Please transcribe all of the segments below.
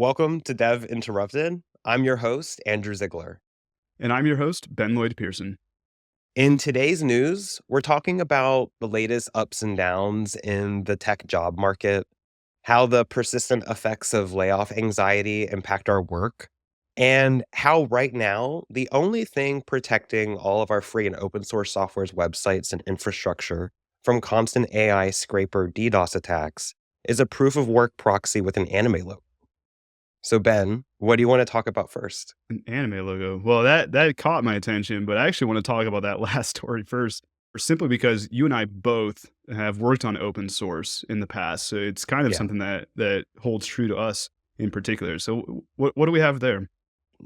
Welcome to Dev Interrupted. I'm your host, Andrew Ziegler. And I'm your host, Ben Lloyd Pearson. In today's news, we're talking about the latest ups and downs in the tech job market, how the persistent effects of layoff anxiety impact our work, and how right now the only thing protecting all of our free and open source software's websites and infrastructure from constant AI scraper DDoS attacks is a proof of work proxy with an anime logo. So, Ben, what do you want to talk about first? An anime logo. Well, that caught my attention, but I actually want to talk about that last story first, or simply because you and I both have worked on open source in the past. So it's kind of Yeah. something that holds true to us in particular. So what do we have there?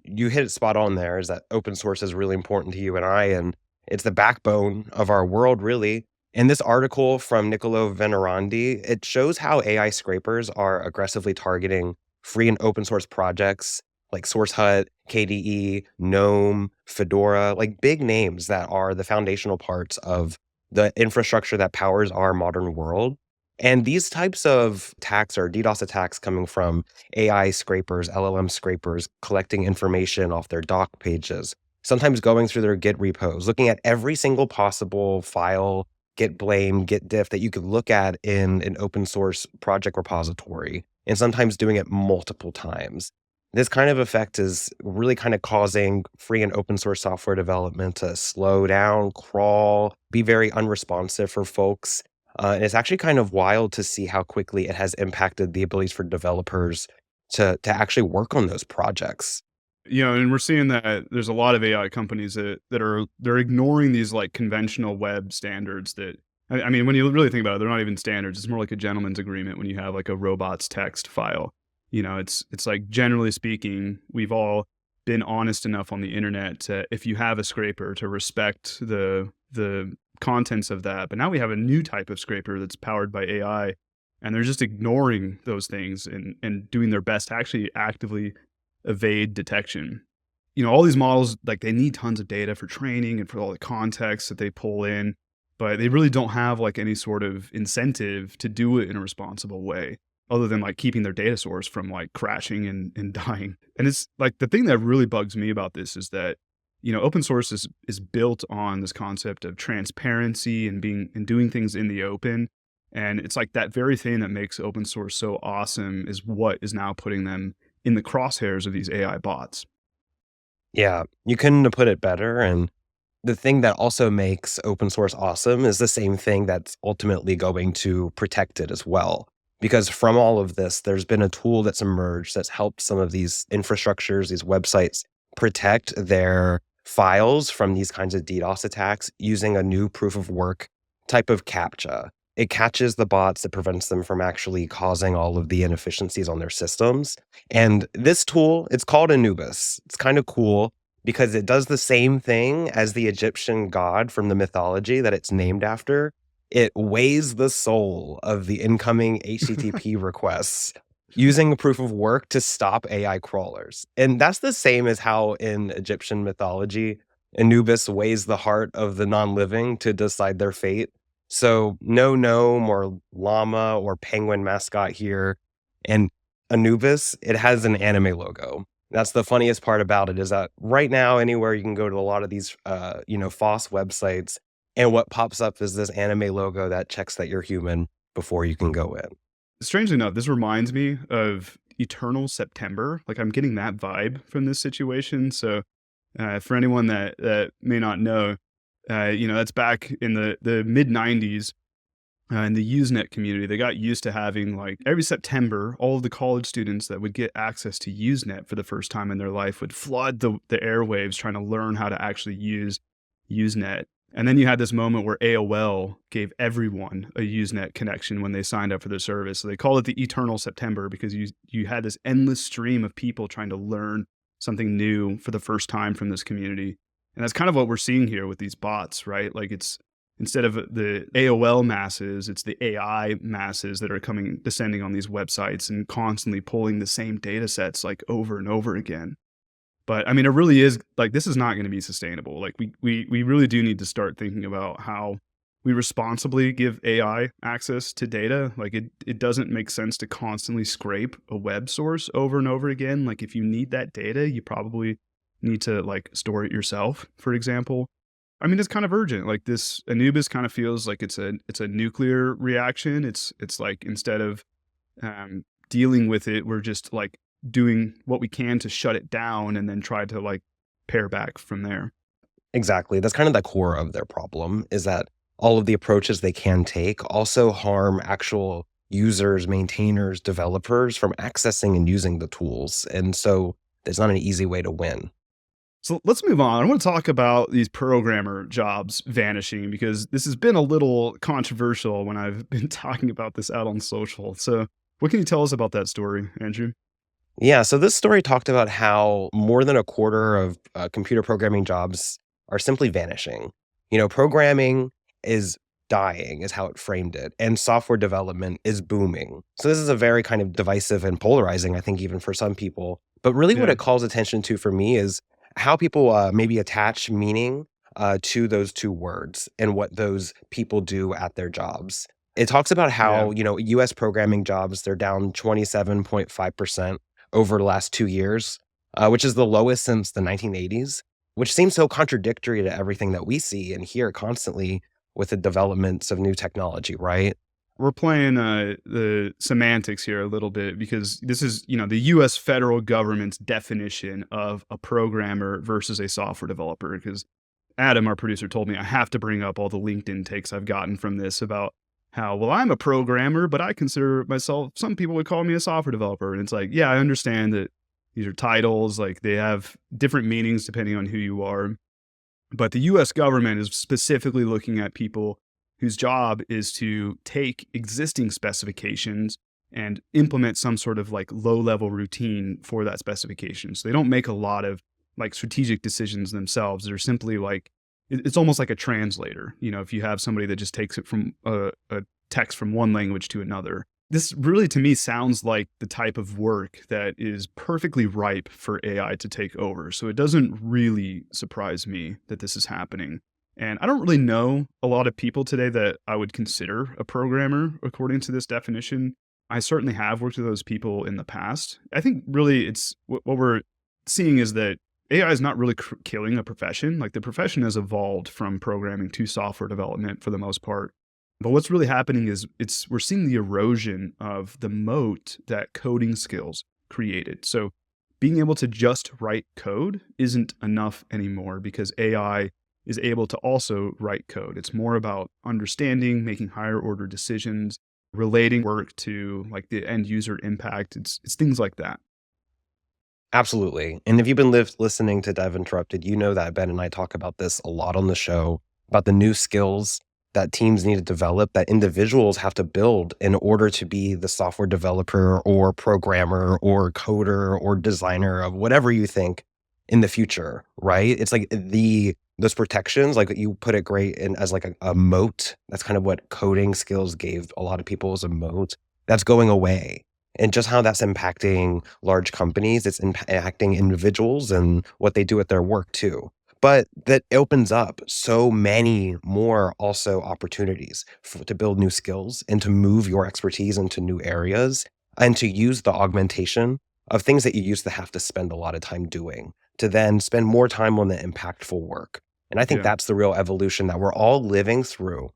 You hit it spot on there is that open source is really important to you and I, and it's the backbone of our world, really. In this article from Niccolo Venerandi, it shows how AI scrapers are aggressively targeting free and open source projects like SourceHut, KDE, GNOME, Fedora, like big names that are the foundational parts of the infrastructure that powers our modern world. And these types of attacks or DDoS attacks coming from AI scrapers, LLM scrapers, collecting information off their doc pages, sometimes going through their Git repos, looking at every single possible file, Git blame, Git diff that you could look at in an open source project repository, and sometimes doing it multiple times. This kind of effect is really kind of causing free and open source software development to slow down, crawl, be very unresponsive for folks. And it's actually kind of wild to see how quickly it has impacted the abilities for developers to actually work on those projects. And we're seeing that there's a lot of AI companies that are ignoring these like conventional web standards that I mean, when you really think about it, they're not even standards. It's more like a gentleman's agreement when you have like a robots text file. It's like generally speaking, we've all been honest enough on the internet to, if you have a scraper, to respect the contents of that. But now we have a new type of scraper that's powered by AI, and they're just ignoring those things and doing their best to actually actively evade detection. All these models, like, they need tons of data for training and for all the context that they pull in, but they really don't have like any sort of incentive to do it in a responsible way other than like keeping their data source from like crashing and dying. And it's like the thing that really bugs me about this is that, open source is built on this concept of transparency and doing things in the open. And it's like that very thing that makes open source so awesome is what is now putting them in the crosshairs of these AI bots. Yeah, you couldn't have put it better. And the thing that also makes open source awesome is the same thing that's ultimately going to protect it as well. Because from all of this, there's been a tool that's emerged that's helped some of these infrastructures, these websites, protect their files from these kinds of DDoS attacks using a new proof of work type of CAPTCHA. It catches the bots that prevents them from actually causing all of the inefficiencies on their systems. And this tool, it's called Anubis. It's kind of cool because it does the same thing as the Egyptian god from the mythology that it's named after. It weighs the soul of the incoming HTTP requests using proof of work to stop AI crawlers. And that's the same as how in Egyptian mythology, Anubis weighs the heart of the non-living to decide their fate. So no gnome or llama or penguin mascot here. And Anubis, it has an anime logo. That's the funniest part about it is that right now, anywhere you can go to a lot of these, FOSS websites, and what pops up is this anime logo that checks that you're human before you can go in. Strangely enough, this reminds me of Eternal September. Like, I'm getting that vibe from this situation. So for anyone that may not know, that's back in the mid 90s. In the Usenet community, they got used to having, like, every September, all of the college students that would get access to Usenet for the first time in their life would flood the airwaves trying to learn how to actually use Usenet. And then you had this moment where AOL gave everyone a Usenet connection when they signed up for their service. So they called it the Eternal September because you had this endless stream of people trying to learn something new for the first time from this community. And that's kind of what we're seeing here with these bots, right? Like, it's instead of the AOL masses, it's the AI masses that are descending on these websites and constantly pulling the same data sets like over and over again. But I mean, it really is like, this is not going to be sustainable. Like, we really do need to start thinking about how we responsibly give AI access to data. Like it doesn't make sense to constantly scrape a web source over and over again. Like if you need that data, you probably need to like store it yourself, for example. I mean, it's kind of urgent. Like this Anubis kind of feels like it's a nuclear reaction. It's like instead of dealing with it, we're just like doing what we can to shut it down and then try to like pare back from there. Exactly. That's kind of the core of their problem is that all of the approaches they can take also harm actual users, maintainers, developers from accessing and using the tools. And so there's not an easy way to win. So let's move on. I want to talk about these programmer jobs vanishing because this has been a little controversial when I've been talking about this out on social. So, what can you tell us about that story, Andrew? Yeah, so this story talked about how more than a quarter of computer programming jobs are simply vanishing. Programming is dying, is how it framed it, and software development is booming. So this is a very kind of divisive and polarizing, I think, even for some people. But really, what Yeah, it calls attention to for me is how people maybe attach meaning to those two words and what those people do at their jobs. It talks about yeah. how, US programming jobs, they're down 27.5% over the last 2 years, which is the lowest since the 1980s, which seems so contradictory to everything that we see and hear constantly with the developments of new technology, right? We're playing the semantics here a little bit because this is, the US federal government's definition of a programmer versus a software developer. Because Adam, our producer, told me I have to bring up all the LinkedIn takes I've gotten from this about how, well, I'm a programmer, but I consider myself, some people would call me a software developer. And it's like, yeah, I understand that these are titles, like they have different meanings depending on who you are. But the US government is specifically looking at people whose job is to take existing specifications and implement some sort of like low level routine for that specification. So they don't make a lot of like strategic decisions themselves. They're simply like, it's almost like a translator. If you have somebody that just takes it from a text from one language to another. This really to me sounds like the type of work that is perfectly ripe for AI to take over. So it doesn't really surprise me that this is happening. And I don't really know a lot of people today that I would consider a programmer according to this definition. I certainly have worked with those people in the past. I think really it's what we're seeing is that AI is not really killing a profession. Like the profession has evolved from programming to software development for the most part. But what's really happening is we're seeing the erosion of the moat that coding skills created. So being able to just write code isn't enough anymore because AI is able to also write code. It's more about understanding, making higher order decisions, relating work to like the end user impact. It's things like that. Absolutely. And if you've been listening to Dev Interrupted, you know that Ben and I talk about this a lot on the show about the new skills that teams need to develop, that individuals have to build in order to be the software developer or programmer or coder or designer of whatever you think in the future, right? It's like those protections, like you put it great in as like a moat. That's kind of what coding skills gave a lot of people as a moat. That's going away. And just how that's impacting large companies, it's impacting individuals and what they do at their work too. But that opens up so many more also opportunities to build new skills and to move your expertise into new areas and to use the augmentation of things that you used to have to spend a lot of time doing to then spend more time on the impactful work. And I think Yeah. that's the real evolution that we're all living through.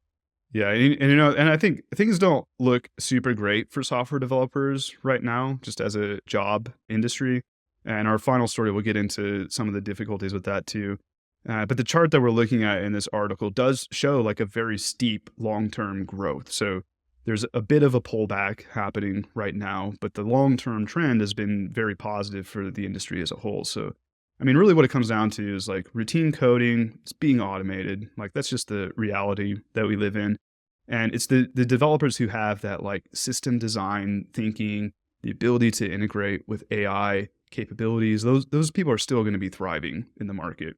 Yeah, and I think things don't look super great for software developers right now, just as a job industry. And our final story, we'll get into some of the difficulties with that too. But the chart that we're looking at in this article does show like a very steep long-term growth. So there's a bit of a pullback happening right now, but the long-term trend has been very positive for the industry as a whole. So I mean, really what it comes down to is like routine coding, it's being automated. Like that's just the reality that we live in. And it's the developers who have that like system design thinking, the ability to integrate with AI capabilities. Those people are still going to be thriving in the market.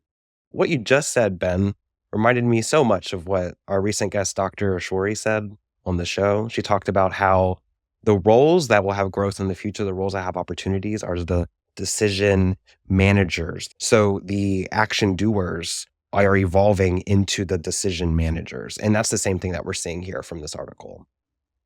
What you just said, Ben, reminded me so much of what our recent guest, Dr. Ashori, said on the show. She talked about how the roles that will have growth in the future, the roles that have opportunities, are the decision managers. So the action doers are evolving into the decision managers. And that's the same thing that we're seeing here from this article.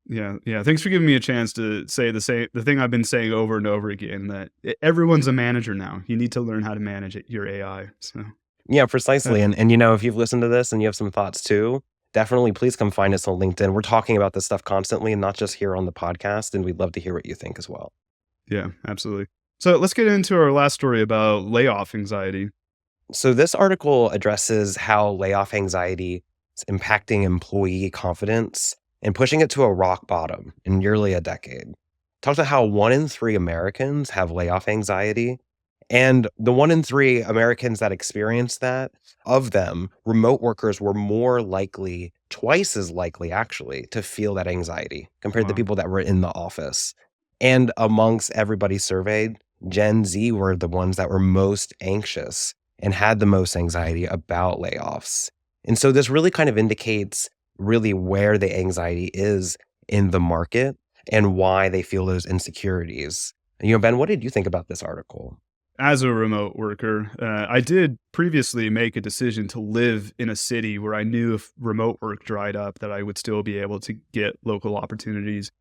Yeah, yeah. Thanks for giving me a chance to say the thing I've been saying over and over again, that everyone's a manager now. You need to learn how to manage your AI. So, Yeah, uh, precisely. And if you've listened to this and you have some thoughts too, definitely please come find us on LinkedIn. We're talking about this stuff constantly and not just here on the podcast. And we'd love to hear what you think as well. yeah, absolutely. So let's get into our last story about layoff anxiety. So this article addresses how layoff anxiety is impacting employee confidence and pushing it to a rock bottom in nearly a decade. Talks about how 1 in 3 Americans have layoff anxiety. And the 1 in 3 Americans that experience that, of them, remote workers were more likely, twice as likely actually, to feel that anxiety compared to Wow. people that were in the office. And amongst everybody surveyed, Gen Z were the ones that were most anxious and had the most anxiety about layoffs. And so this really kind of indicates really where the anxiety is in the market and why they feel those insecurities. Ben, what did you think about this article? As a remote worker, I did previously make a decision to live in a city where I knew if remote work dried up, that I would still be able to get local opportunities.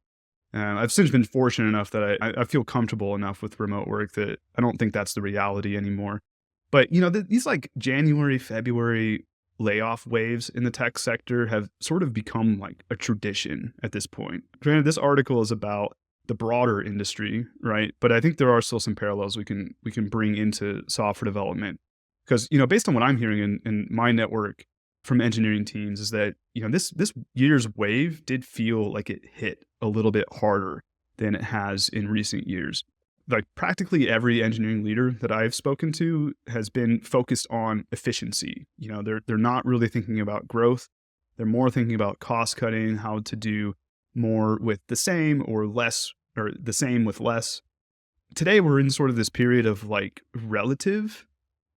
I've since been fortunate enough that I feel comfortable enough with remote work that I don't think that's the reality anymore. But these like January, February layoff waves in the tech sector have sort of become like a tradition at this point. Granted, this article is about the broader industry, right? But I think there are still some parallels we can bring into software development, because based on what I'm hearing in my network from engineering teams, is that this year's wave did feel like it hit a little bit harder than it has in recent years. Like practically every engineering leader that I've spoken to has been focused on efficiency. They're not really thinking about growth. They're more thinking about cost cutting, how to do more with the same or less, or the same with less. Today we're in sort of this period of like relative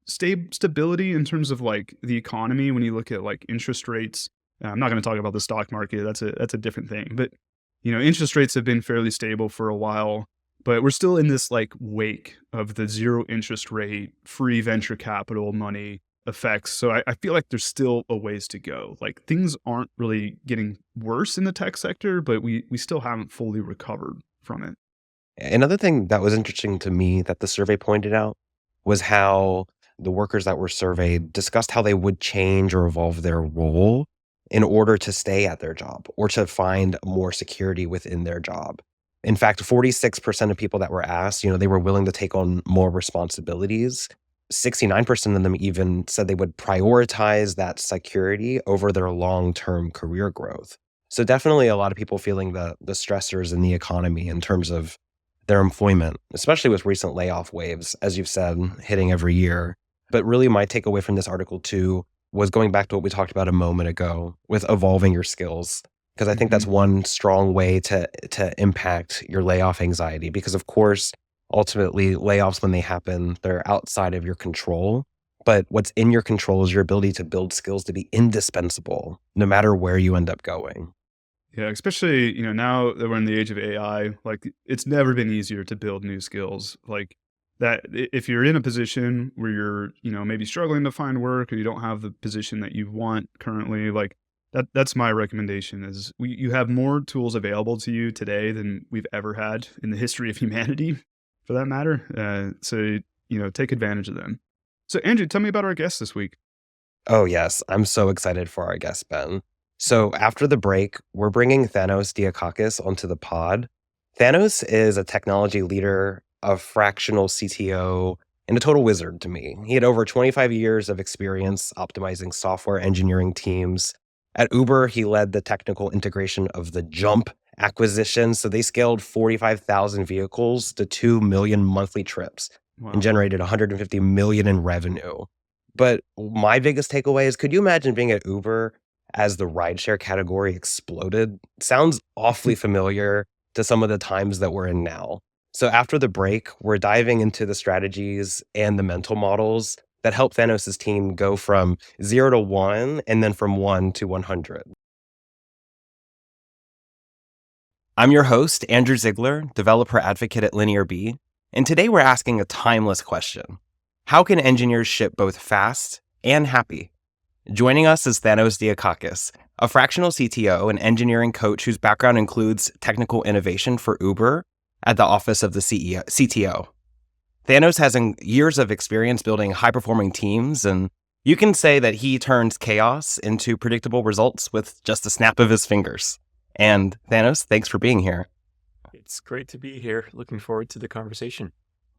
stability in terms of like the economy. When you look at like interest rates, I'm not going to talk about the stock market. That's a different thing. But interest rates have been fairly stable for a while, but we're still in this like wake of the zero interest rate, free venture capital money effects. So I feel like there's still a ways to go. Like things aren't really getting worse in the tech sector, but we still haven't fully recovered from it. Another thing that was interesting to me that the survey pointed out was how the workers that were surveyed discussed how they would change or evolve their role in order to stay at their job or to find more security within their job. In fact, 46% of people that were asked, they were willing to take on more responsibilities. 69% of them even said they would prioritize that security over their long-term career growth. So definitely a lot of people feeling the stressors in the economy in terms of their employment, especially with recent layoff waves, as you've said, hitting every year. But really my takeaway from this article too was going back to what we talked about a moment ago with evolving your skills. Because I think Hmm. that's one strong way to impact your layoff anxiety. Because of course, ultimately layoffs, when they happen, they're outside of your control. But what's in your control is your ability to build skills to be indispensable, no matter where you end up going. Yeah, especially, now that we're in the age of AI, like it's never been easier to build new skills. Like that, if you're in a position where you're, maybe struggling to find work, or you don't have the position that you want currently, like that's my recommendation. Is you have more tools available to you today than we've ever had in the history of humanity, for that matter. So take advantage of them. So Andrew, tell me about our guest this week. Oh, yes. I'm so excited for our guest, Ben. So, after the break, we're bringing Thanos Diacakis onto the pod. Thanos is a technology leader, a fractional CTO, and a total wizard to me. He had over 25 years of experience optimizing software engineering teams. At Uber, he led the technical integration of the Jump acquisition. So, they scaled 45,000 vehicles to 2 million monthly trips and Wow. generated 150 million in revenue. But my biggest takeaway is, could you imagine being at Uber as the rideshare category exploded? Sounds awfully familiar to some of the times that we're in now. So after the break, we're diving into the strategies and the mental models that help Thanos' team go from 0 to 1 and then from 1 to 100. I'm your host, Andrew Ziegler, developer advocate at LinearB, and today we're asking a timeless question. How can engineers ship both fast and happy? Joining us is Thanos Diacakis, a fractional CTO and engineering coach whose background includes technical innovation for Uber at the office of the CTO. Thanos has years of experience building high-performing teams, and you can say that he turns chaos into predictable results with just a snap of his fingers. And Thanos, thanks for being here. It's great to be here. Looking forward to the conversation.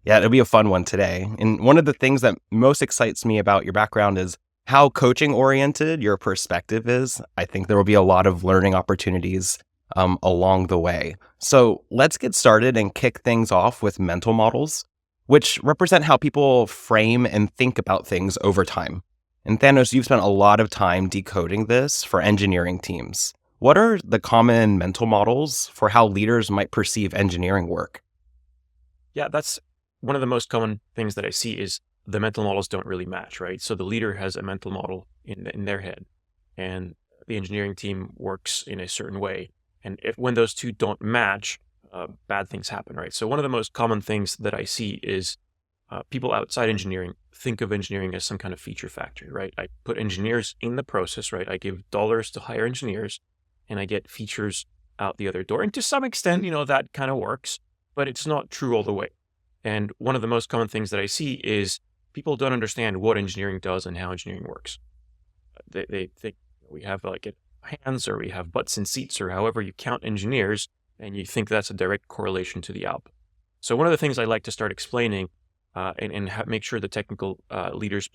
Yeah, it'll be a fun one today. And one of the things that most excites me about your background is how coaching-oriented your perspective is. I think there will be a lot of learning opportunities along the way. So let's get started and kick things off with mental models, which represent how people frame and think about things over time. And Thanos, you've spent a lot of time decoding this for engineering teams. What are the common mental models for how leaders might perceive engineering work? Yeah, that's one of the most common things that I see is the mental models don't really match, right? So the leader has a mental model in their head, and the engineering team works in a certain way. And when those two don't match, bad things happen, right? So one of the most common things that I see is people outside engineering think of engineering as some kind of feature factory, right? I put engineers in the process, right? I give dollars to hire engineers, and I get features out the other door. And to some extent, that kind of works, but it's not true all the way. And one of the most common things that I see is people don't understand what engineering does and how engineering works. They think we have like hands or we have butts and seats or however you count engineers, and you think that's a direct correlation to the output. So one of the things I like to start explaining and make sure the technical leaders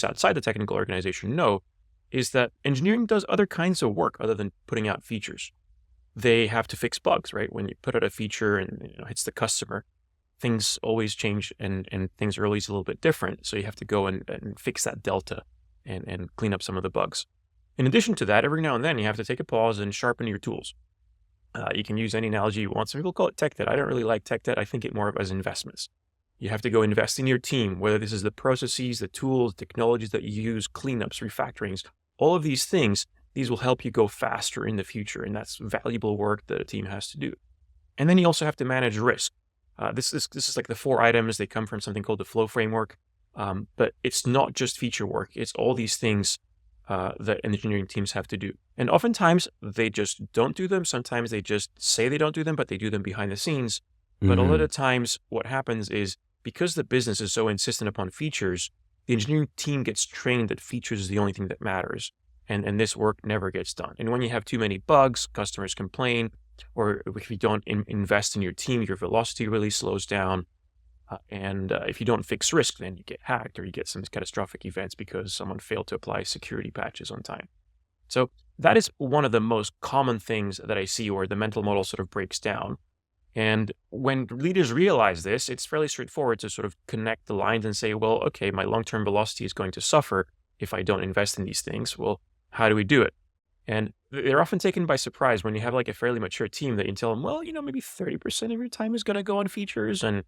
outside the technical organization know is that engineering does other kinds of work other than putting out features. They have to fix bugs, right? When you put out a feature and it hits the customer, things always change and things are always a little bit different. So you have to go and fix that delta and clean up some of the bugs. In addition to that, every now and then you have to take a pause and sharpen your tools. You can use any analogy you want. Some people call it tech debt. I don't really like tech debt. I think it more of as investments. You have to go invest in your team, whether this is the processes, the tools, technologies that you use, cleanups, refactorings, all of these things. These will help you go faster in the future, and that's valuable work that a team has to do. And then you also have to manage risk. This is like the 4 items. They come from something called the flow framework, but it's not just feature work. It's all these things that engineering teams have to do. And oftentimes they just don't do them. Sometimes they just say they don't do them, but they do them behind the scenes. But a lot of times what happens is because the business is so insistent upon features, the engineering team gets trained that features is the only thing that matters. And this work never gets done. And when you have too many bugs, customers complain, or if you don't invest in your team, your velocity really slows down. And if you don't fix risk, then you get hacked or you get some catastrophic events because someone failed to apply security patches on time. So that is one of the most common things that I see where the mental model sort of breaks down. And when leaders realize this, it's fairly straightforward to sort of connect the lines and say, well, okay, my long-term velocity is going to suffer if I don't invest in these things. Well, how do we do it? And they're often taken by surprise when you have like a fairly mature team that you tell them, well, maybe 30% of your time is going to go on features and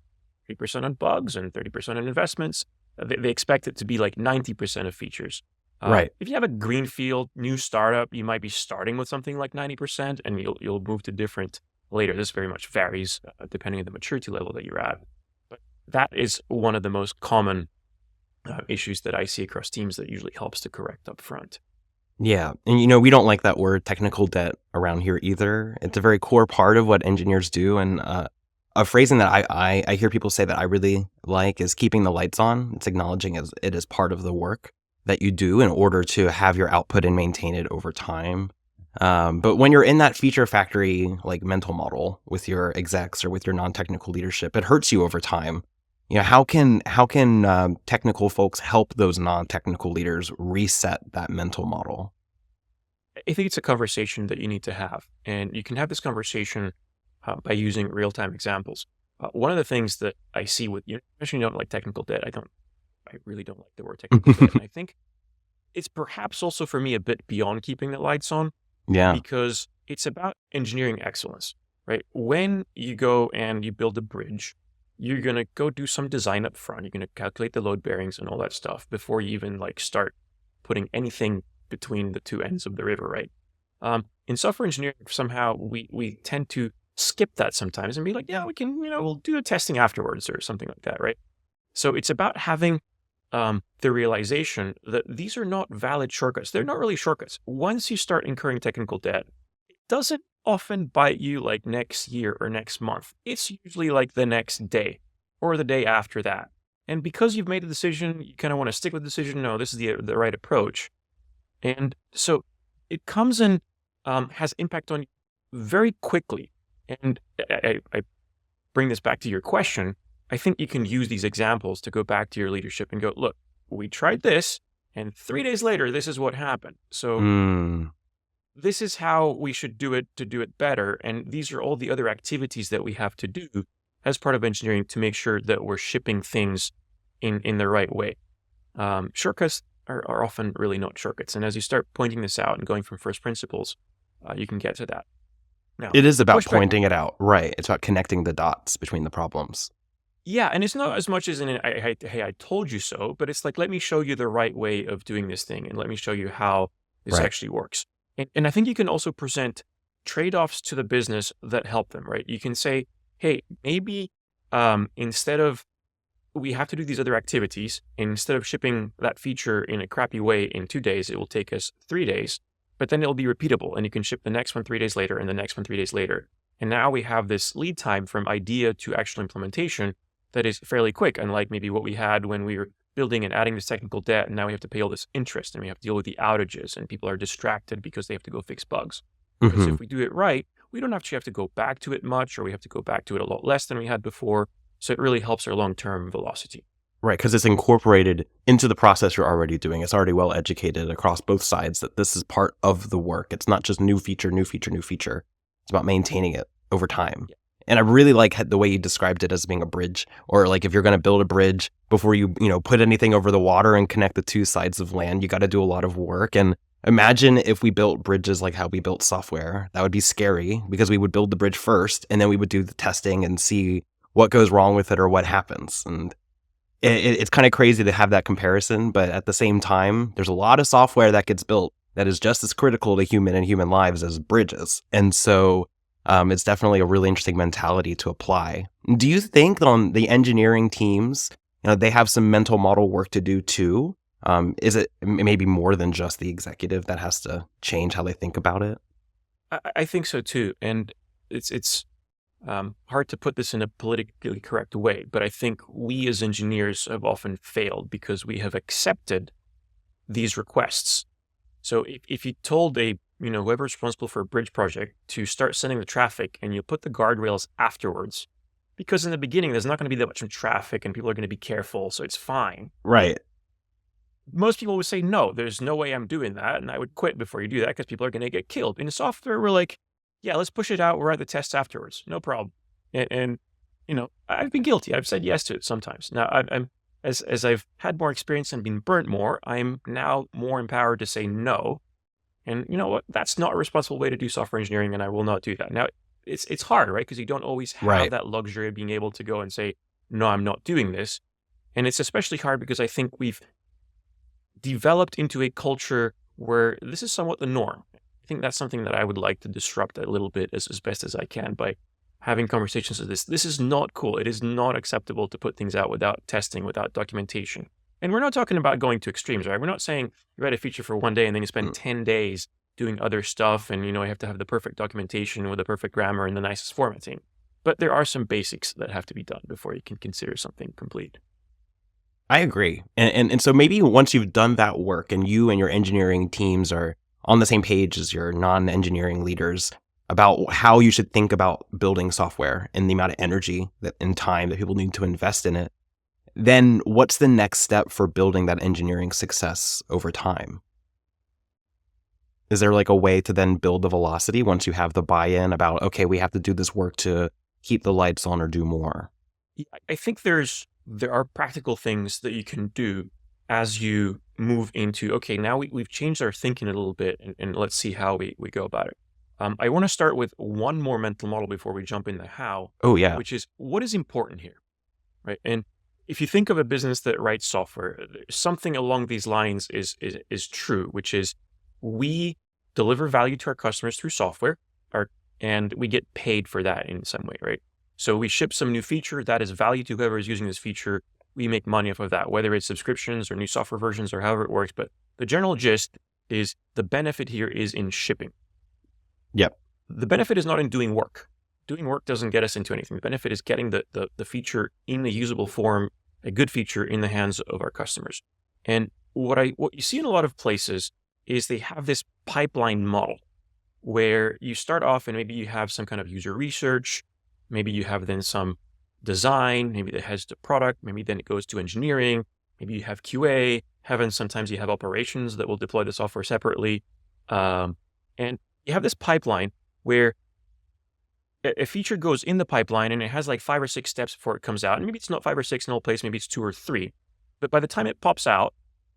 30% on bugs and 30% on investments. They expect it to be like 90% of features. Right. If you have a greenfield new startup, you might be starting with something like 90% and you'll move to different later. This very much varies depending on the maturity level that you're at. But that is one of the most common issues that I see across teams that usually helps to correct up front. Yeah. And, we don't like that word technical debt around here either. It's a very core part of what engineers do. And a phrasing that I hear people say that I really like is keeping the lights on. It's acknowledging it is part of the work that you do in order to have your output and maintain it over time. But when you're in that feature factory, like mental model with your execs or with your non-technical leadership, it hurts you over time. How can technical folks help those non-technical leaders reset that mental model? I think it's a conversation that you need to have, and you can have this conversation by using real-time examples. One of the things that I see with you, especially you don't like technical debt. I really don't like the word technical debt. And I think it's perhaps also for me a bit beyond keeping the lights on. Yeah. Because it's about engineering excellence, right? When you go and you build a bridge, you're going to go do some design up front. You're going to calculate the load bearings and all that stuff before you even start putting anything between the two ends of the river, right? In software engineering, somehow we tend to skip that sometimes and be like, yeah, we can, we'll do the testing afterwards or something like that, right? So it's about having the realization that these are not valid shortcuts. They're not really shortcuts. Once you start incurring technical debt, it doesn't often bite you like next year or next month. It's usually like the next day or the day after that. And because you've made a decision, you kind of want to stick with the decision. No, this is the right approach. And so it comes and has impact on you very quickly. And I bring this back to your question. I think you can use these examples to go back to your leadership and go, look, we tried this, and 3 days later, this is what happened. So this is how we should do it to do it better. And these are all the other activities that we have to do as part of engineering to make sure that we're shipping things in the right way. Shortcuts are often really not shortcuts. And as you start pointing this out and going from first principles, you can get to that. Now, It is about pushback. pointing it out, right? It's about connecting the dots between the problems. Yeah, and it's not as much as hey, I told you so, but it's like, let me show you the right way of doing this thing, and let me show you how this Right. actually works. And I think you can also present trade-offs to the business that help them, right? You can say, hey, maybe instead of, we have to do these other activities, and instead of shipping that feature in a crappy way in 2 days, it will take us 3 days, but then it'll be repeatable, and you can ship the next one 3 days later, and the next one 3 days later. And now we have this lead time from idea to actual implementation that is fairly quick, unlike maybe what we had when we were building and adding this technical debt, and now we have to pay all this interest, and we have to deal with the outages, and people are distracted because they have to go fix bugs. Because Mhm. if we do it right, we don't actually have to go back to it much, or we have to go back to it a lot less than we had before. So it really helps our long-term velocity. Right, because it's incorporated into the process you're already doing. It's already well educated across both sides that this is part of the work. It's not just new feature, new feature, new feature. It's about maintaining it over time. Yeah. And I really like the way you described it as being a bridge, or like if you're going to build a bridge before you put anything over the water and connect the two sides of land, you got to do a lot of work. And imagine if we built bridges like how we built software. That would be scary because we would build the bridge first, and then we would do the testing and see what goes wrong with it or what happens. And it's kind of crazy to have that comparison, but at the same time, there's a lot of software that gets built that is just as critical to human and human lives as bridges. And so it's definitely a really interesting mentality to apply. Do you think that on the engineering teams, they have some mental model work to do too? Is it maybe more than just the executive that has to change how they think about it? I think so too. And it's hard to put this in a politically correct way, but I think we as engineers have often failed because we have accepted these requests. So if you told whoever's responsible for a bridge project to start sending the traffic, and you put the guardrails afterwards, because in the beginning there's not going to be that much traffic and people are going to be careful, so it's fine. Right. Most people would say, no, there's no way I'm doing that, and I would quit before you do that because people are going to get killed. In software, we're like, yeah, let's push it out. We're at the tests afterwards. No problem. And I've been guilty. I've said yes to it sometimes. Now, I'm as I've had more experience and been burnt more, I'm now more empowered to say no. And you know what? That's not a responsible way to do software engineering, and I will not do that. Now, it's hard, right? Because you don't always have Right. that luxury of being able to go and say, no, I'm not doing this. And it's especially hard because I think we've developed into a culture where this is somewhat the norm. I think that's something that I would like to disrupt a little bit as best as I can by having conversations of this. This is not cool. It is not acceptable to put things out without testing, without documentation. And we're not talking about going to extremes, right? We're not saying you write a feature for 1 day and then you spend 10 days doing other stuff and, you have to have the perfect documentation with the perfect grammar and the nicest formatting. But there are some basics that have to be done before you can consider something complete. I agree. And so maybe once you've done that work and you and your engineering teams are on the same page as your non-engineering leaders about how you should think about building software and the amount of energy and time that people need to invest in it, then what's the next step for building that engineering success over time? Is there like a way to then build the velocity once you have the buy-in about, okay, we have to do this work to keep the lights on or do more? Yeah, I think there are practical things that you can do as you move into, okay, now we've changed our thinking a little bit, and let's see how we go about it. I want to start with one more mental model before we jump into how, Oh, yeah. which is what is important here, right? And if you think of a business that writes software, something along these lines is true, which is we deliver value to our customers through software, and we get paid for that in some way, right? So we ship some new feature that is value to whoever is using this feature. we make money off of that, whether it's subscriptions or new software versions or however it works. But the general gist is the benefit here is in shipping. Yep. The benefit is not in doing work. Doing work doesn't get us into anything. The benefit is getting the feature in a usable form, a good feature in the hands of our customers. And what you see in a lot of places is they have this pipeline model where you start off and maybe you have some kind of user research, maybe you have then some design, maybe that has the product, maybe then it goes to engineering, maybe you have QA, sometimes you have operations that will deploy the software separately. And you have this pipeline where a feature goes in the pipeline and it has like 5 or 6 steps before it comes out. And maybe it's not 5 or 6 in all place, maybe it's 2 or 3. But by the time it pops out,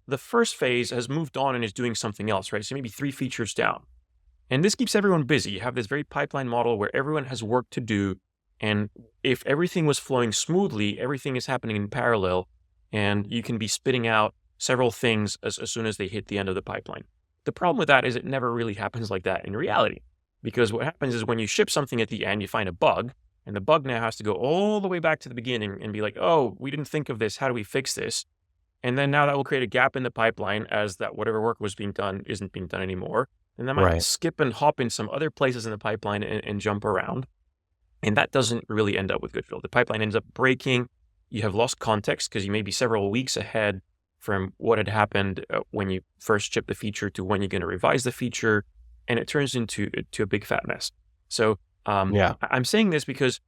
the first phase has moved on and is doing something else, right? So maybe 3 features down. And this keeps everyone busy. You have this very pipeline model where everyone has work to do. And if everything was flowing smoothly, everything is happening in parallel, and you can be spitting out several things as soon as they hit the end of the pipeline. The problem with that is it never really happens like that in reality. Because what happens is when you ship something at the end, you find a bug, and the bug now has to go all the way back to the beginning and be like, oh, we didn't think of this. How do we fix this? And then now that will create a gap in the pipeline as that whatever work was being done isn't being done anymore. And that might skip and hop in some other places in the pipeline and jump around. And that doesn't really end up with good result. The pipeline ends up breaking. You have lost context because you may be several weeks ahead from what had happened when you first shipped the feature to when you're going to revise the feature. And it turns into a big fat mess. So I'm saying this because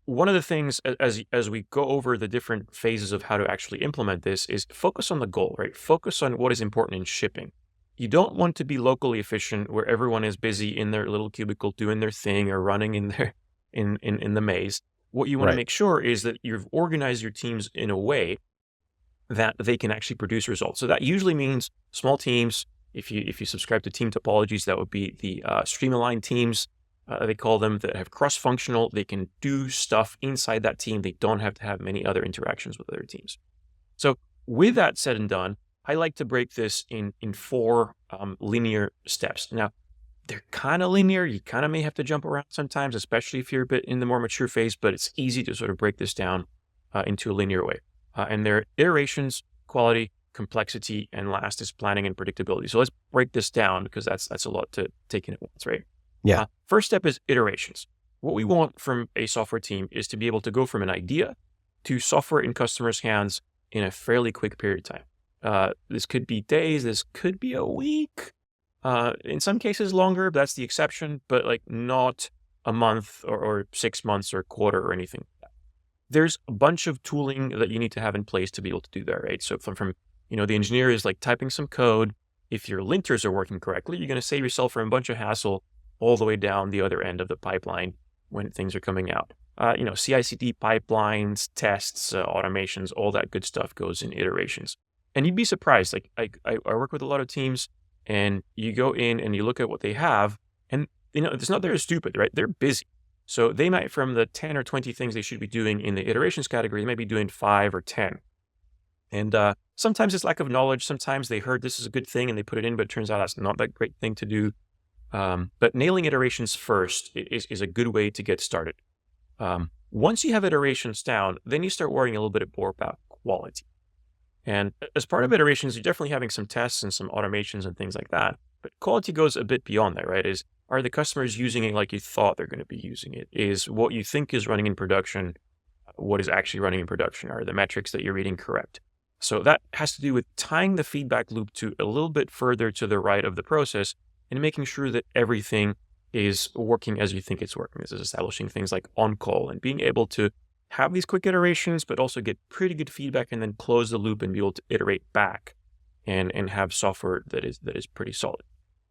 one of the things as we go over the different phases of how to actually implement this is focus on the goal, right? Focus on what is important in shipping. You don't want to be locally efficient where everyone is busy in their little cubicle doing their thing or running in their in the maze. What you want to make sure is that you've organized your teams in a way that they can actually produce results. So that usually means small teams. If you subscribe to team topologies, that would be the stream-aligned teams, they call them, that have cross-functional. They can do stuff inside that team. They don't have to have many other interactions with other teams. So with that said and done, I like to break this in 4 linear steps. Now, they're kind of linear. You kind of may have to jump around sometimes, especially if you're a bit in the more mature phase, but it's easy to sort of break this down into a linear way. And they're iterations, quality, complexity, and last is planning and predictability. So let's break this down because that's a lot to take in at once, right? Yeah. First step is iterations. What we want from a software team is to be able to go from an idea to software in customers' hands in a fairly quick period of time. This could be days, this could be a week. In some cases longer, that's the exception, but like not a month or 6 months or a quarter or anything like that. There's a bunch of tooling that you need to have in place to be able to do that, right? So from the engineer is like typing some code. If your linters are working correctly, you're going to save yourself from a bunch of hassle all the way down the other end of the pipeline when things are coming out. CI/CD pipelines, tests, automations, all that good stuff goes in iterations. And you'd be surprised. Like I work with a lot of teams, and you go in and you look at what they have, and it's not they're stupid, right? They're busy. So they might, from the 10 or 20 things they should be doing in the iterations category, they might be doing 5 or 10. And sometimes it's lack of knowledge. Sometimes they heard this is a good thing and they put it in, but it turns out that's not that great thing to do. But nailing iterations first is a good way to get started. Once you have iterations down, then you start worrying a little bit more about quality. And as part of iterations, you're definitely having some tests and some automations and things like that. But quality goes a bit beyond that, right? Are the customers using it like you thought they're going to be using it? Is what you think is running in production what is actually running in production? Are the metrics that you're reading correct? So that has to do with tying the feedback loop to a little bit further to the right of the process and making sure that everything is working as you think it's working. This is establishing things like on-call and being able to have these quick iterations, but also get pretty good feedback and then close the loop and be able to iterate back and have software that is pretty solid.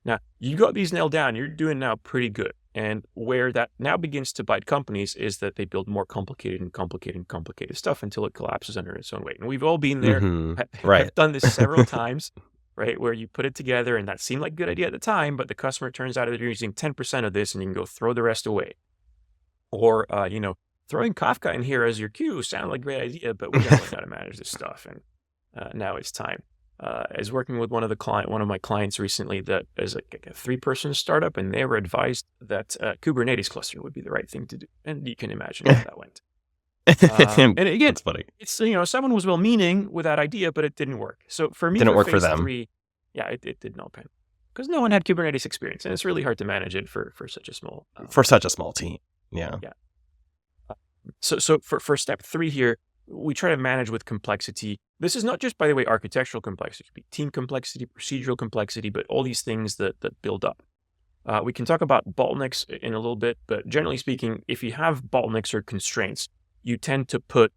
Now, you got these nailed down, you're doing now pretty good. And where that now begins to bite companies is that they build more complicated stuff until it collapses under its own weight. And we've all been there. Right. I've done this several times, right? Where you put it together and that seemed like a good idea at the time, but the customer turns out they're using 10% of this and you can go throw the rest away. Or, throwing Kafka in here as your queue sounded like a great idea, but we definitely got to manage this stuff. And now it's time. I was working with one of my clients recently that is like a 3-person startup, and they were advised that Kubernetes cluster would be the right thing to do. And you can imagine how that went. And again, That's funny. it's, someone was well-meaning with that idea, but it didn't work. So for me, Didn't for work for phase them. 3, yeah, it did not pan because no one had Kubernetes experience, and it's really hard to manage it for such a small For such a small team. Yeah. yeah. So for step 3 here, we try to manage with complexity. This is not just, by the way, architectural complexity, it could be team complexity, procedural complexity, but all these things that build up. We can talk about bottlenecks in a little bit, but generally speaking, if you have bottlenecks or constraints, you tend to put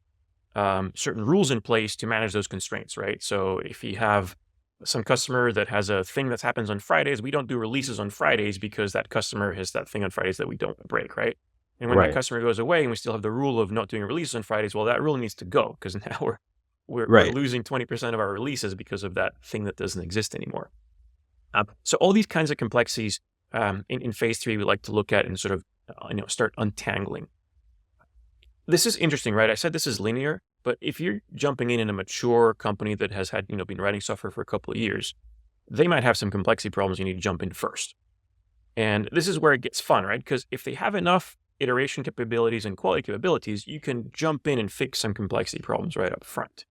certain rules in place to manage those constraints, right? So if you have some customer that has a thing that happens on Fridays, we don't do releases on Fridays because that customer has that thing on Fridays that we don't break, right? And when that Right. customer goes away and we still have the rule of not doing a release on Fridays, well, that rule needs to go because now we're Right. losing 20% of our releases because of that thing that doesn't exist anymore. So all these kinds of complexities in phase 3, we like to look at and sort of start untangling. This is interesting, right? I said this is linear, but if you're jumping in a mature company that has had been writing software for a couple of years, they might have some complexity problems you need to jump in first. And this is where it gets fun, right? Because if they have enough iteration capabilities and quality capabilities, you can jump in and fix some complexity problems right up front.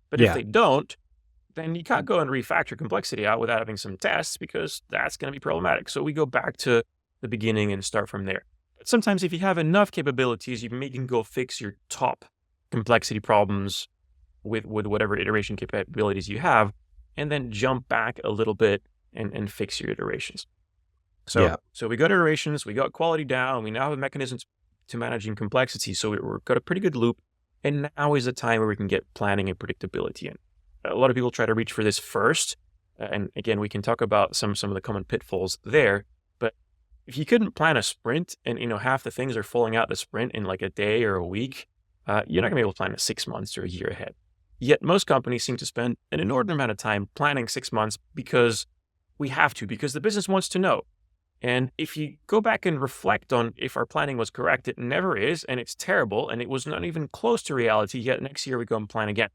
But if Yeah. they don't, then you can't go and refactor complexity out without having some tests because that's going to be problematic. So we go back to the beginning and start from there. But sometimes if you have enough capabilities, you can go fix your top complexity problems with whatever iteration capabilities you have, and then jump back a little bit and fix your iterations. Yeah. So we got iterations, we got quality down, we now have mechanisms to managing complexity. So we've got a pretty good loop. And now is the time where we can get planning and predictability in. A lot of people try to reach for this first. And again, we can talk about some of the common pitfalls there. But if you couldn't plan a sprint and half the things are falling out the sprint in like a day or a week, you're not gonna be able to plan a 6 months or a year ahead. Yet most companies seem to spend an inordinate amount of time planning 6 months because we have to, because the business wants to know. And if you go back and reflect on if our planning was correct, it never is, and it's terrible, and it was not even close to reality, yet next year we go and plan again.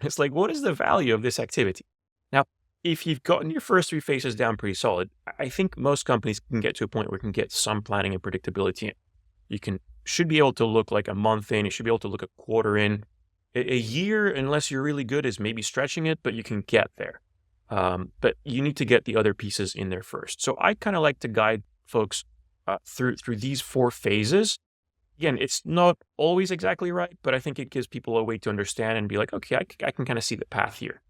It's like, what is the value of this activity? Now, if you've gotten your first 3 phases down pretty solid, I think most companies can get to a point where we can get some planning and predictability in. You should be able to look like a month in, you should be able to look a quarter in. A year, unless you're really good, is maybe stretching it, but you can get there. But you need to get the other pieces in there first. So I kind of like to guide folks through these 4 phases. Again, it's not always exactly right, but I think it gives people a way to understand and be like, okay, I can kind of see the path here.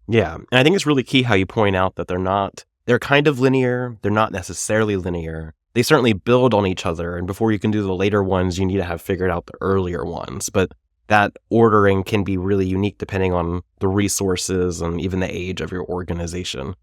Yeah. And I think it's really key how you point out that they're kind of linear. They're not necessarily linear. They certainly build on each other. And before you can do the later ones, you need to have figured out the earlier ones. But that ordering can be really unique depending on the resources and even the age of your organization.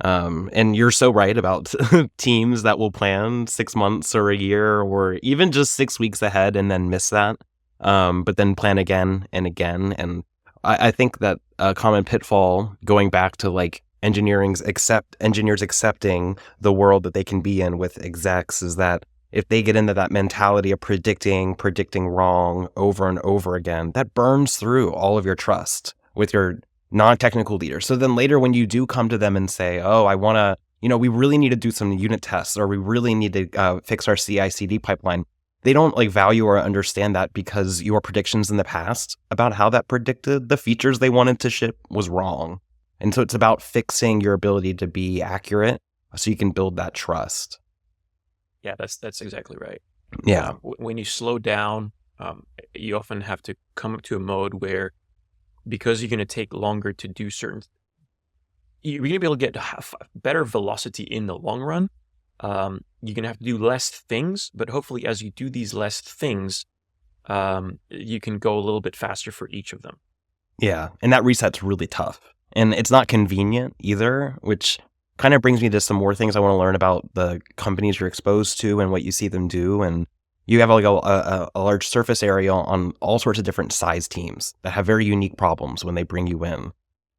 And you're so right about teams that will plan 6 months or a year or even just 6 weeks ahead and then miss that, but then plan again and again. And I think that a common pitfall, going back to like engineers accepting the world that they can be in with execs, is that if they get into that mentality of predicting wrong over and over again, that burns through all of your trust with your non-technical leaders. So then later when you do come to them and say, oh, I want to, we really need to do some unit tests, or we really need to fix our CI/CD pipeline, they don't like value or understand that because your predictions in the past about how that predicted the features they wanted to ship was wrong. And so it's about fixing your ability to be accurate so you can build that trust. Yeah, that's exactly right. Yeah. When you slow down, you often have to come up to a mode where, because you're going to take longer to do you're going to be able to get better velocity in the long run. You're going to have to do less things, but hopefully as you do these less things, you can go a little bit faster for each of them. Yeah, and that reset's really tough. And it's not convenient either, which kind of brings me to some more things I want to learn about the companies you're exposed to and what you see them do. And you have like a large surface area on all sorts of different size teams that have very unique problems when they bring you in.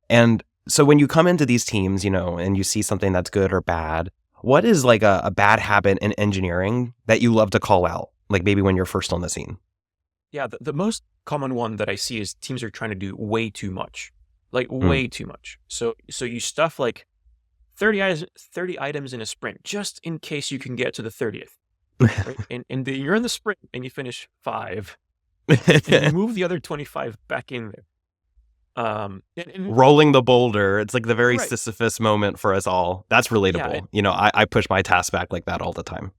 And so when you come into these teams, and you see something that's good or bad, what is like a bad habit in engineering that you love to call out? Like maybe when you're first on the scene? Yeah, the most common one that I see is teams are trying to do way too much, like way too much. So you stuff like 30 items in a sprint, just in case you can get to the 30th. Right? and you're in the sprint and you finish 5. and move the other 25 back in there. Rolling the boulder. It's like the very Right. Sisyphus moment for us all. That's relatable. I push my task back like that all the time.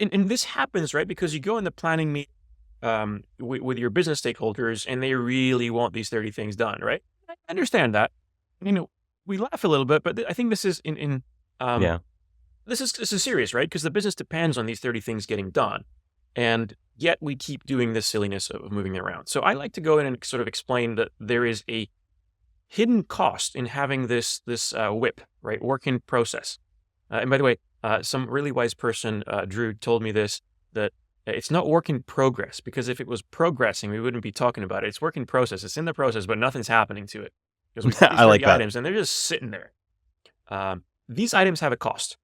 And this happens, right? Because you go in the planning meeting with your business stakeholders, and they really want these 30 things done, right? I understand that. We laugh a little bit, but I think this is Yeah. this is serious, right? Because the business depends on these 30 things getting done, and yet we keep doing this silliness of moving it around. So I like to go in and sort of explain that there is a hidden cost in having this WIP, right? Work in process. And by the way, some really wise person, Drew, told me this, that it's not work in progress, because if it was progressing, we wouldn't be talking about it. It's work in process. It's in the process, but nothing's happening to it. Because we've got these I like 30 that. items and they're just sitting there. These items have a cost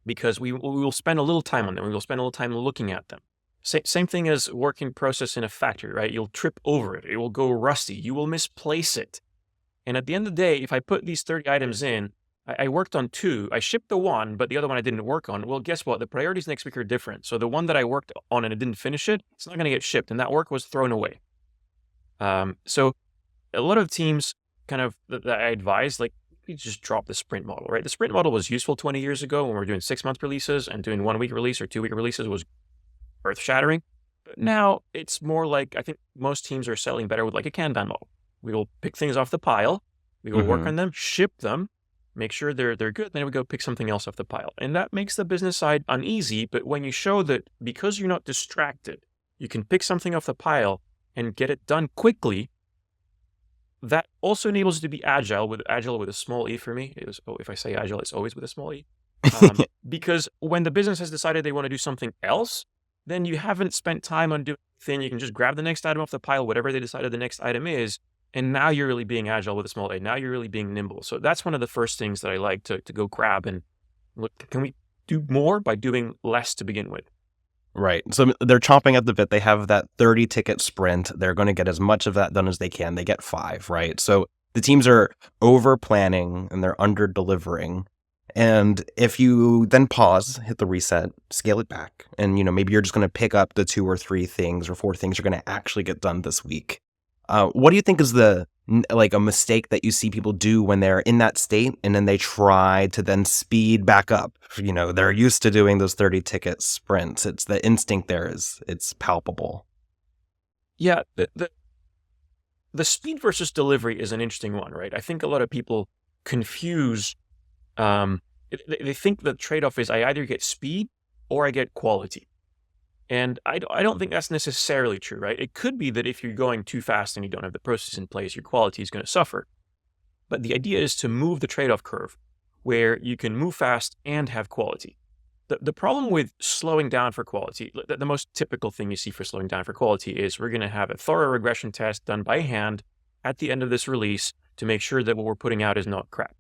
because we will spend a little time on them. We will spend a little time looking at them. Same thing as work in process in a factory, right? You'll trip over it. It will go rusty. You will misplace it. And at the end of the day, if I put these 30 items in, I worked on 2, I shipped the 1, but the other one I didn't work on. Well, guess what? The priorities next week are different. So the one that I worked on and I didn't finish it, it's not going to get shipped, and that work was thrown away. So a lot of teams kind of that I advise, like, you just drop the sprint model, right? The sprint model was useful 20 years ago when we were doing 6-month releases, and doing 1-week release or 2-week releases was earth-shattering. But now it's more like, I think most teams are selling better with like a Kanban model. We will pick things off the pile, we will work on them, ship them, make sure they're good, then we go pick something else off the pile. And that makes the business side uneasy, but when you show that because you're not distracted, you can pick something off the pile and get it done quickly, that also enables you to be agile with a small e for me. If I say agile, it's always with a small e. Because when the business has decided they want to do something else, then you haven't spent time on doing the thing. You can just grab the next item off the pile, whatever they decided the next item is, and now you're really being agile with a small a. Now you're really being nimble. So that's one of the first things that I like to go grab and look, can we do more by doing less to begin with? Right. So they're chomping at the bit. They have that 30 ticket sprint. They're going to get as much of that done as they can. They get 5, right? So the teams are over planning and they're under delivering. And if you then pause, hit the reset, scale it back, and maybe you're just going to pick up the 2 or 3 things or 4 things you're going to actually get done this week. What do you think is a mistake that you see people do when they're in that state and then they try to then speed back up? They're used to doing those 30 ticket sprints. It's the instinct there it's palpable. Yeah, the speed versus delivery is an interesting one, right? I think a lot of people confuse. They think the trade-off is I either get speed or I get quality. And I don't think that's necessarily true, right? It could be that if you're going too fast and you don't have the process in place, your quality is going to suffer. But the idea is to move the trade-off curve where you can move fast and have quality. The problem with slowing down for quality, the most typical thing you see for slowing down for quality is we're going to have a thorough regression test done by hand at the end of this release to make sure that what we're putting out is not crap.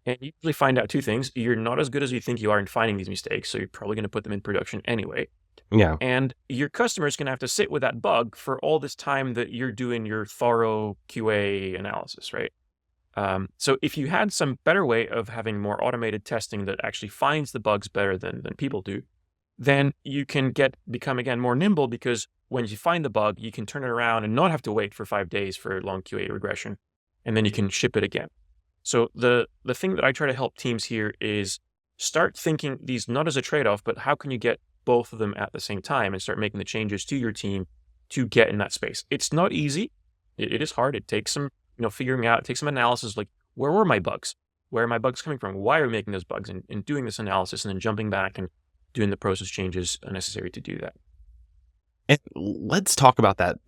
And you usually find out 2 things. You're not as good as you think you are in finding these mistakes, so you're probably going to put them in production anyway. Yeah. And your customer's going to have to sit with that bug for all this time that you're doing your thorough QA analysis, right? So if you had some better way of having more automated testing that actually finds the bugs better than people do, then you can become again more nimble, because when you find the bug, you can turn it around and not have to wait for 5 days for a long QA regression, and then you can ship it again. So the thing that I try to help teams here is start thinking these not as a trade-off, but how can you get both of them at the same time and start making the changes to your team to get in that space. It's not easy. It is hard. It takes some, figuring out, it takes some analysis, like where were my bugs? Where are my bugs coming from? Why are we making those bugs? And doing this analysis and then jumping back and doing the process changes necessary to do that. And let's talk about that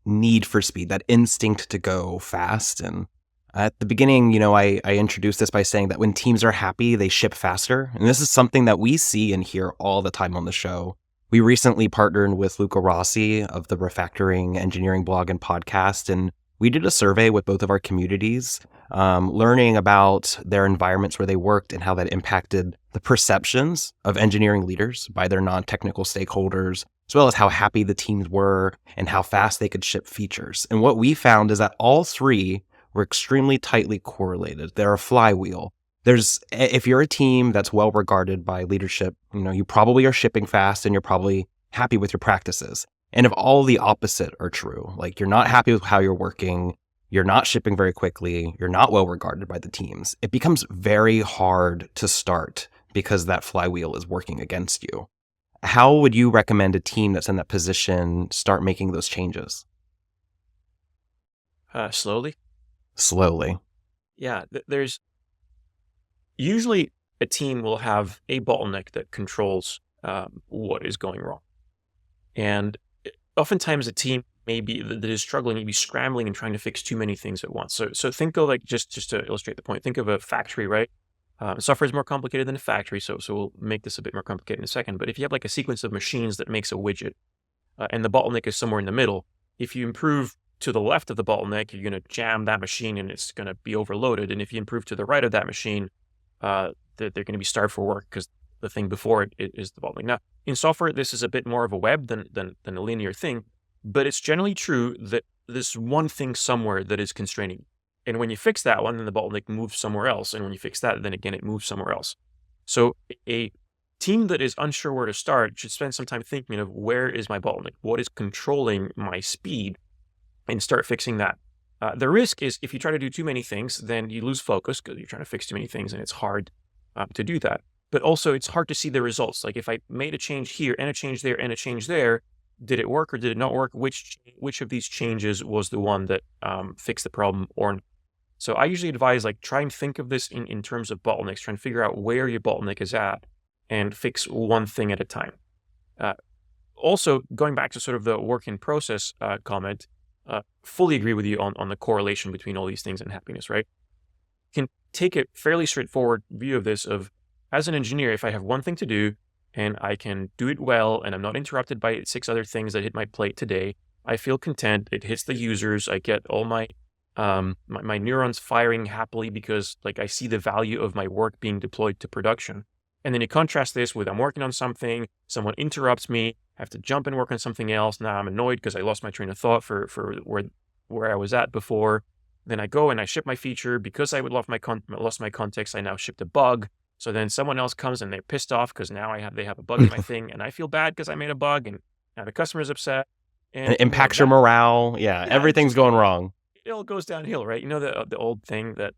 need for speed, that instinct to go fast. And at the beginning, I introduced this by saying that when teams are happy, they ship faster. And this is something that we see and hear all the time on the show. We recently partnered with Luca Rossi of the Refactoring Engineering blog and podcast, and we did a survey with both of our communities, learning about their environments where they worked and how that impacted the perceptions of engineering leaders by their non-technical stakeholders, as well as how happy the teams were and how fast they could ship features. And what we found is that all 3 were extremely tightly correlated. They're a flywheel. If you're a team that's well regarded by leadership, you probably are shipping fast and you're probably happy with your practices. And if all the opposite are true, like you're not happy with how you're working, you're not shipping very quickly, you're not well regarded by the teams, it becomes very hard to start because that flywheel is working against you. How would you recommend a team that's in that position start making those changes? Slowly. Slowly. Yeah, there's usually a team will have a bottleneck that controls what is going wrong. And oftentimes a team that is struggling, maybe scrambling and trying to fix too many things at once. So think of like, just to illustrate the point, think of a factory, right? Software is more complicated than a factory, so we'll make this a bit more complicated in a second. But if you have like a sequence of machines that makes a widget, and the bottleneck is somewhere in the middle, if you improve to the left of the bottleneck, you're going to jam that machine and it's going to be overloaded. And if you improve to the right of that machine, they're going to be starved for work because the thing before it is the bottleneck. Now, in software, this is a bit more of a web than a linear thing, but it's generally true that there's one thing somewhere that is constraining. And when you fix that one, then the bottleneck moves somewhere else. And when you fix that, then again, it moves somewhere else. So a team that is unsure where to start should spend some time thinking of, where is my bottleneck? What is controlling my speed? And start fixing that. The risk is, if you try to do too many things, then you lose focus because you're trying to fix too many things and it's hard to do that. But also it's hard to see the results. Like if I made a change here and a change there and a change there, did it work or did it not work? Which of these changes was the one that fixed the problem or not? So I usually advise, like, try and think of this in terms of bottlenecks, try and figure out where your bottleneck is at and fix one thing at a time. Also, going back to sort of the work in process comment, fully agree with you on the correlation between all these things and happiness, right? You can take a fairly straightforward view of this of, as an engineer, if I have one thing to do and I can do it well and I'm not interrupted by 6 other things that hit my plate today, I feel content. It hits the users. I get all my my neurons firing happily because, like, I see the value of my work being deployed to production. And then you contrast this with, I'm working on something, someone interrupts me, I have to jump and work on something else. Now I'm annoyed because I lost my train of thought for where I was at before. Then I go and I ship my feature because I would lost my context. I now shipped a bug. So then someone else comes and they're pissed off because now they have a bug in my thing, and I feel bad because I made a bug, and now the customer's upset. And it impacts your morale. Yeah, everything's going wrong. It all goes downhill, right? You know the old thing that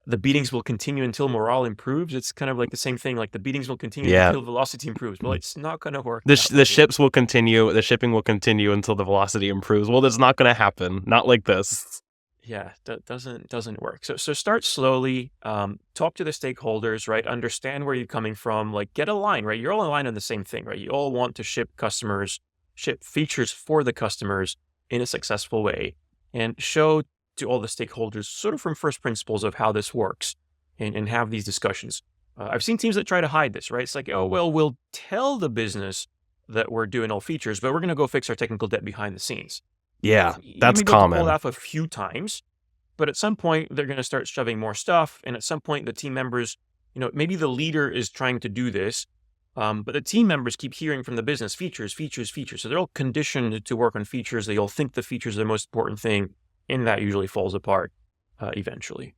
the beatings will continue until morale improves. It's kind of like the same thing. Like, the beatings will continue until velocity improves. Well, it's not going to work. The ships will continue. The shipping will continue until the velocity improves. Well, that's not going to happen. Not like this. Yeah, that doesn't work. So start slowly. Talk to the stakeholders, right? Understand where you're coming from. Like, get aligned, right? You're all aligned on the same thing, right? You all want to ship features for the customers in a successful way, and show to all the stakeholders sort of from first principles of how this works, and have these discussions. I've seen teams that try to hide this, right? It's like, oh, well, we'll tell the business that we're doing all features, but we're going to go fix our technical debt behind the scenes. Yeah, that's common. Pull it off a few times, but at some point they're going to start shoving more stuff. And at some point the team members, maybe the leader is trying to do this, but the team members keep hearing from the business, features. So they're all conditioned to work on features. They all think the features are the most important thing, and that usually falls apart eventually.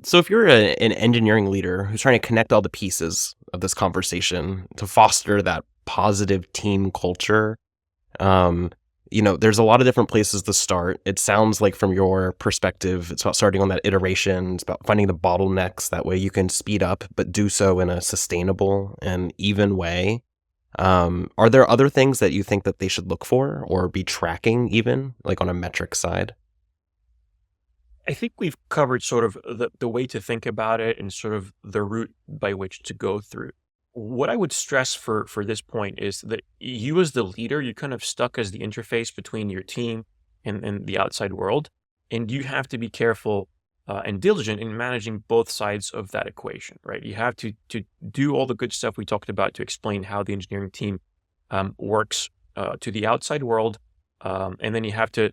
So if you're an engineering leader who's trying to connect all the pieces of this conversation to foster that positive team culture, there's a lot of different places to start. It sounds like, from your perspective, it's about starting on that iteration. It's about finding the bottlenecks. That way you can speed up, but do so in a sustainable and even way. Are there other things that you think that they should look for or be tracking, even like on a metric side? I think we've covered sort of the way to think about it and sort of the route by which to go through. What I would stress for this point is that you, as the leader, you're kind of stuck as the interface between your team and the outside world. And you have to be careful and diligent in managing both sides of that equation, right? You have to do all the good stuff we talked about to explain how the engineering team works to the outside world. And then you have to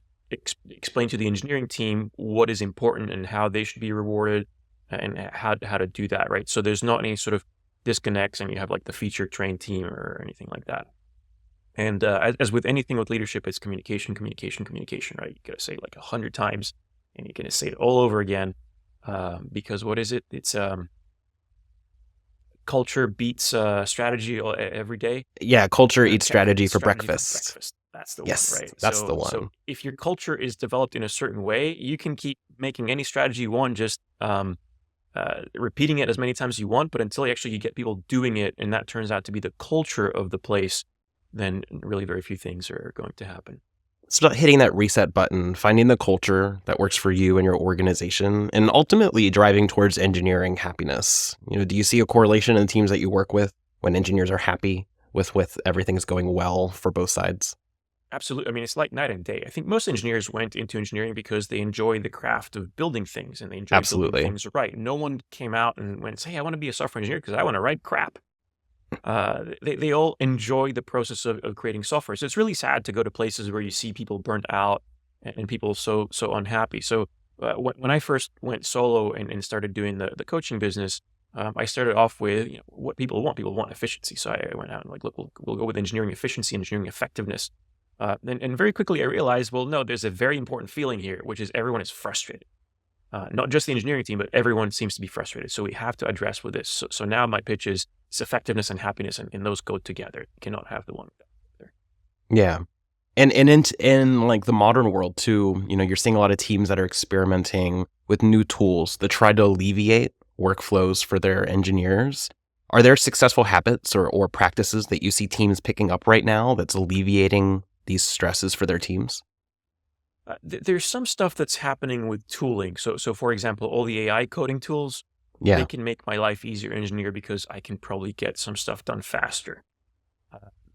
explain to the engineering team what is important and how they should be rewarded and how to do that, right? So there's not any sort of disconnects and you have like the feature trained team or anything like that. And as with anything with leadership, it's communication, right? You got to say it like 100 times and you're going to say it all over again because what is it? It's culture beats strategy every day. Yeah, culture eats Okay, strategy for strategy for breakfast. breakfast. That's the one, Yes, right? that's the So one. if your culture is developed in a certain way, you can keep making any strategy you want, just repeating it as many times as you want, but until you get people doing it, and that turns out to be the culture of the place, then really very few things are going to happen. It's about hitting that reset button, finding the culture that works for you and your organization, and ultimately driving towards engineering happiness. Do you see a correlation in the teams that you work with when engineers are happy with everything's going well for both sides? Absolutely. I mean, it's like night and day. I think most engineers went into engineering because they enjoy the craft of building things and they enjoy building Absolutely. things right. No one came out and went, hey, I want to be a software engineer because I want to write crap. They all enjoy the process of creating software. So it's really sad to go to places where you see people burnt out and people so unhappy. So when I first went solo and started doing the coaching business, I started off with what people want. People want efficiency. So I went out and like, look, we'll go with engineering efficiency, engineering effectiveness. And very quickly I realized, well, no, there's a very important feeling here, which is everyone is frustrated. Not just the engineering team, but everyone seems to be frustrated. So we have to address with this. So now my pitch is it's effectiveness and happiness, and those go together. You cannot have the one without the other. Yeah. And in like the modern world too, you're seeing a lot of teams that are experimenting with new tools that try to alleviate workflows for their engineers. Are there successful habits or practices that you see teams picking up right now that's alleviating these stresses for their teams? There's some stuff that's happening with tooling. So for example, all the AI coding tools, Yeah. they can make my life easier engineer because I can probably get some stuff done faster.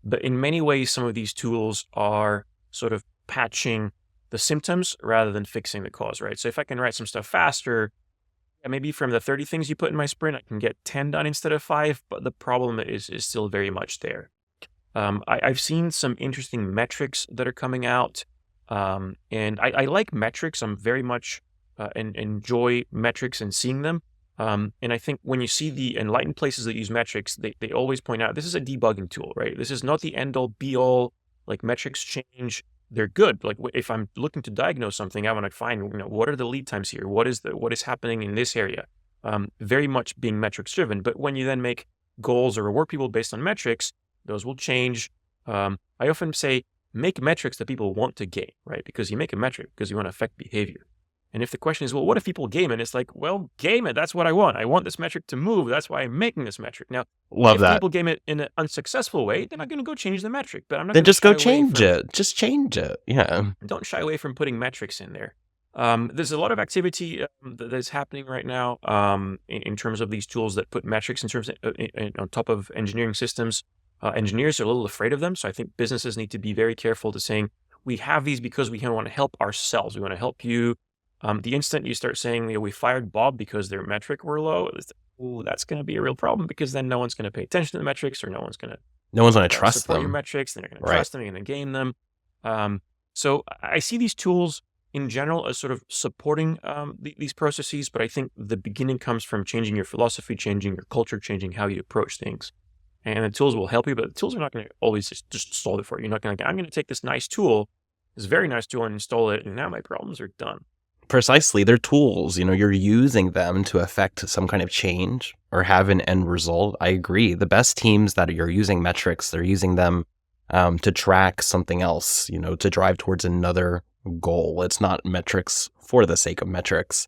But in many ways, some of these tools are sort of patching the symptoms rather than fixing the cause, right? So if I can write some stuff faster, maybe from the 30 things you put in my sprint, I can get 10 done instead of 5, but the problem is still very much there. I've seen some interesting metrics that are coming out, and I like metrics. I'm very much enjoy metrics and seeing them. And I think when you see the enlightened places that use metrics, they always point out this is a debugging tool, right? This is not the end all be all. Like metrics change, they're good. Like if I'm looking to diagnose something, I want to find what are the lead times here? What is happening in this area? Very much being metrics driven. But when you then make goals or reward people based on metrics, those will change. I often say make metrics that people want to game, right? Because you make a metric because you want to affect behavior. And if the question is, well, what if people game it? It's like, well, game it. That's what I want. I want this metric to move. That's why I'm making this metric. Now, Love if that. people game it in an unsuccessful way, then I'm going to go change the metric. But I'm not Then going to just go change it. Just change it. Yeah. Don't shy away from putting metrics in there. There's a lot of activity that's happening right now in terms of these tools that put metrics in terms of, on top of engineering systems. Engineers are a little afraid of them. So I think businesses need to be very careful to saying, we have these because we want to help ourselves. We want to help you. The instant you start saying, we fired Bob because their metric were low, that's going to be a real problem because then no one's going to pay attention to the metrics or no one's going to trust support your them. metrics. They're going to trust them. You're going to game them. So I see these tools in general as sort of supporting these processes, but I think the beginning comes from changing your philosophy, changing your culture, changing how you approach things. And the tools will help you, but the tools are not going to always just solve it for you. You're not going to I'm going to take this nice tool, this very nice tool, and install it, and now my problems are done. Precisely. They're tools. You're using them to affect some kind of change or have an end result. I agree. The best teams that are using metrics, they're using them to track something else, to drive towards another goal. It's not metrics for the sake of metrics.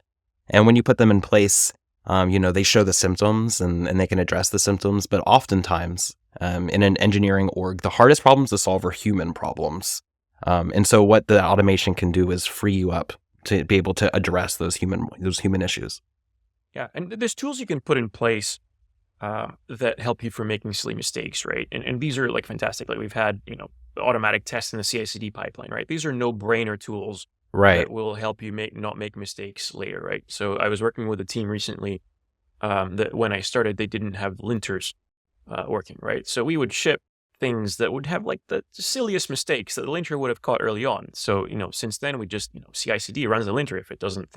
And when you put them in place, they show the symptoms and they can address the symptoms. But oftentimes in an engineering org, the hardest problems to solve are human problems. And so what the automation can do is free you up to be able to address those human issues. Yeah, and there's tools you can put in place that help you from making silly mistakes, right? And these are like fantastic. Like we've had, automatic tests in the CI/CD pipeline, right? These are no-brainer tools that will help you not make mistakes later, right? So I was working with a team recently that when I started, they didn't have linters working, right? So we would ship things that would have like the silliest mistakes that the linter would have caught early on. So, since then we just, CI/CD runs the linter if it doesn't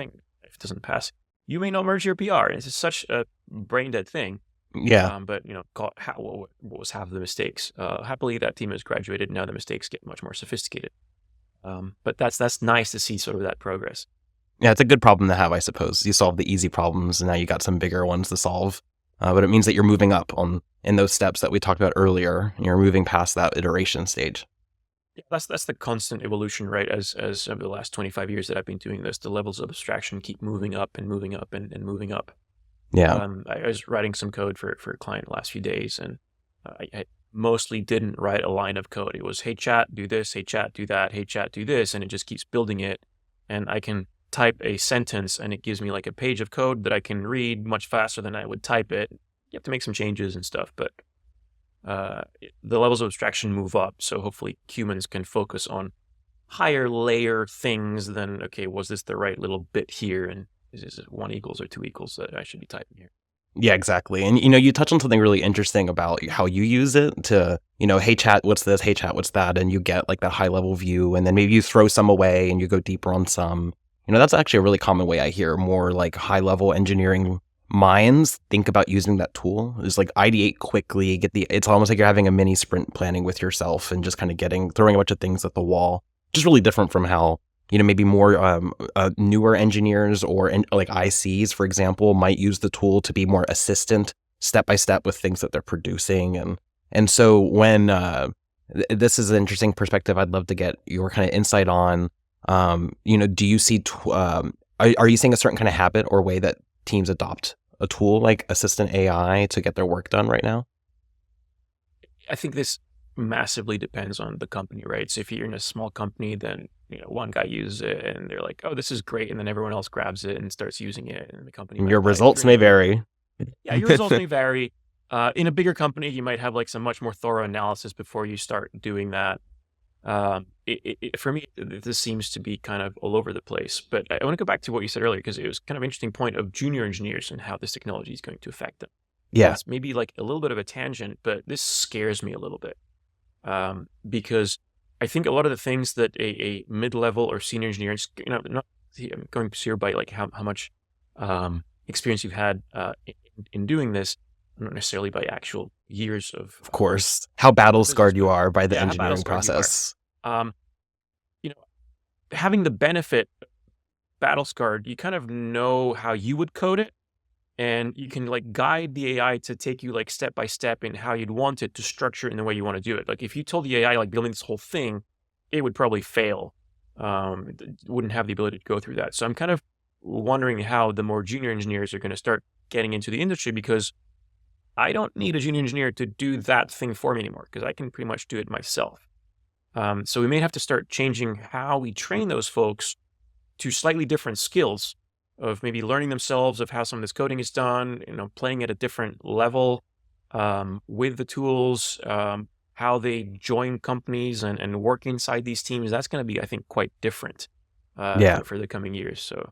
pass. You may not merge your PR. It's such a brain dead thing. Yeah. But, what was half of the mistakes? Happily, that team has graduated. Now the mistakes get much more sophisticated. But that's nice to see sort of that progress. Yeah, it's a good problem to have, I suppose. You solve the easy problems and now you got some bigger ones to solve. but it means that you're moving up in those steps that we talked about earlier. And you're moving past that iteration stage. Yeah, that's the constant evolution, right? As over the last 25 years that I've been doing this, the levels of abstraction keep moving up and moving up and moving up. Yeah. I was writing some code for a client the last few days, and I mostly didn't write a line of code. It was, hey chat, do this, hey chat, do that, hey chat, do this, and it just keeps building it. And I can type a sentence and it gives me like a page of code that I can read much faster than I would type it. You have to make some changes and stuff, but the levels of abstraction move up. So hopefully humans can focus on higher layer things than, okay, was this the right little bit here? And is it 1 equals or 2 equals that I should be typing here? Yeah, exactly. And, you touch on something really interesting about how you use it to, hey, chat, what's this? Hey, chat, what's that? And you get like that high level view, and then maybe you throw some away and you go deeper on some. That's actually a really common way I hear more like high level engineering minds think about using that tool is like ideate quickly, it's almost like you're having a mini sprint planning with yourself and just kind of throwing a bunch of things at the wall. Just really different from how, maybe more newer engineers or like ICs, for example, might use the tool to be more assistant step by step with things that they're producing. And so when this is an interesting perspective, I'd love to get your kind of insight on, do you see, are you seeing a certain kind of habit or way that teams adopt a tool like assistant AI to get their work done right now? I think this massively depends on the company, right? So if you're in a small company, then one guy uses it and they're like, oh, this is great, and then everyone else grabs it and starts using it, and the company your results may vary. Yeah, your results may vary. In a bigger company, you might have like some much more thorough analysis before you start doing that. For me, this seems to be kind of all over the place. But I want to go back to what you said earlier, because it was kind of an interesting point of junior engineers and how this technology is going to affect them. Yeah. It's maybe like a little bit of a tangent, but this scares me a little bit. Because I think a lot of the things that a mid-level or senior engineer, not I'm going here by like how much experience you've had in doing this, not necessarily by actual years of course, how battle scarred you are by the engineering process. Having the benefit battle scarred, you kind of know how you would code it, and you can like guide the AI to take you like step by step in how you'd want it to structure it in the way you want to do it. Like if you told the AI like building this whole thing, it would probably fail. It wouldn't have the ability to go through that. So I'm kind of wondering how the more junior engineers are going to start getting into the industry, because I don't need a junior engineer to do that thing for me anymore, because I can pretty much do it myself. So we may have to start changing how we train those folks to slightly different skills of maybe learning themselves of how some of this coding is done, playing at a different level with the tools, how they join companies and work inside these teams. That's going to be, I think, quite different for the coming years. So.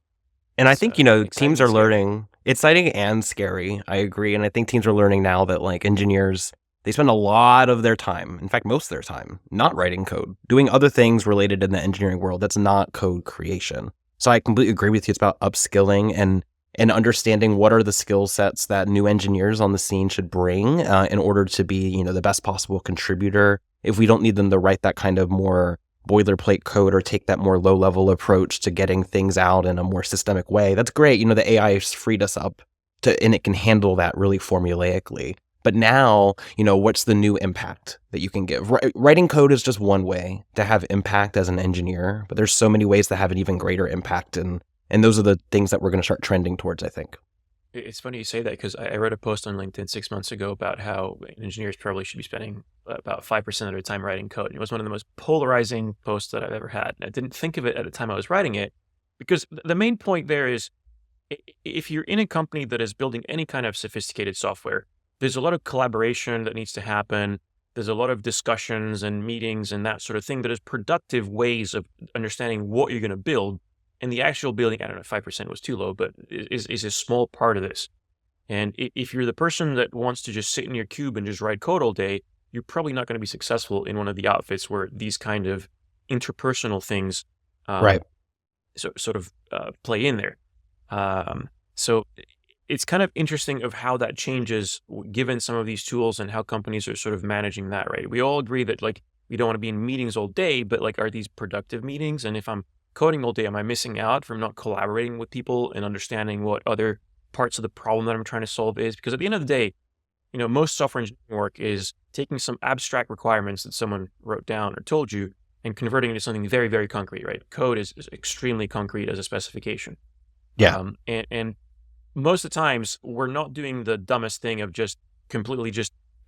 And I think, teams are learning, exciting and scary. I agree. And I think teams are learning now that like engineers, they spend a lot of their time, in fact, most of their time, not writing code, doing other things related in the engineering world that's not code creation. So I completely agree with you. It's about upskilling and understanding what are the skill sets that new engineers on the scene should bring in order to be, the best possible contributor. If we don't need them to write that kind of more boilerplate code or take that more low-level approach to getting things out in a more systemic way, that's great. The AI has freed us up and it can handle that really formulaically. But now, what's the new impact that you can give? Writing code is just one way to have impact as an engineer, but there's so many ways to have an even greater impact, and those are the things that we're going to start trending towards, I think. It's funny you say that, because I read a post on LinkedIn 6 months ago about how engineers probably should be spending about 5% of their time writing code. And it was one of the most polarizing posts that I've ever had. And I didn't think of it at the time I was writing it, because the main point there is, if you're in a company that is building any kind of sophisticated software, there's a lot of collaboration that needs to happen. There's a lot of discussions and meetings and that sort of thing that is productive ways of understanding what you're going to build. And the actual building, I don't know, 5% was too low, but is a small part of this. And if you're the person that wants to just sit in your cube and just write code all day, you're probably not going to be successful in one of the outfits where these kind of interpersonal things right. sort of play in there. So it's kind of interesting of how that changes given some of these tools and how companies are sort of managing that, right? We all agree that like we don't want to be in meetings all day, but like, are these productive meetings? And if I'm coding all day, am I missing out from not collaborating with people and understanding what other parts of the problem that I'm trying to solve is, because at the end of the day, most software engineering work is taking some abstract requirements that someone wrote down or told you and converting it into something very, very concrete, right? Code is extremely concrete as a specification. Yeah. And most of the times we're not doing the dumbest thing of just completely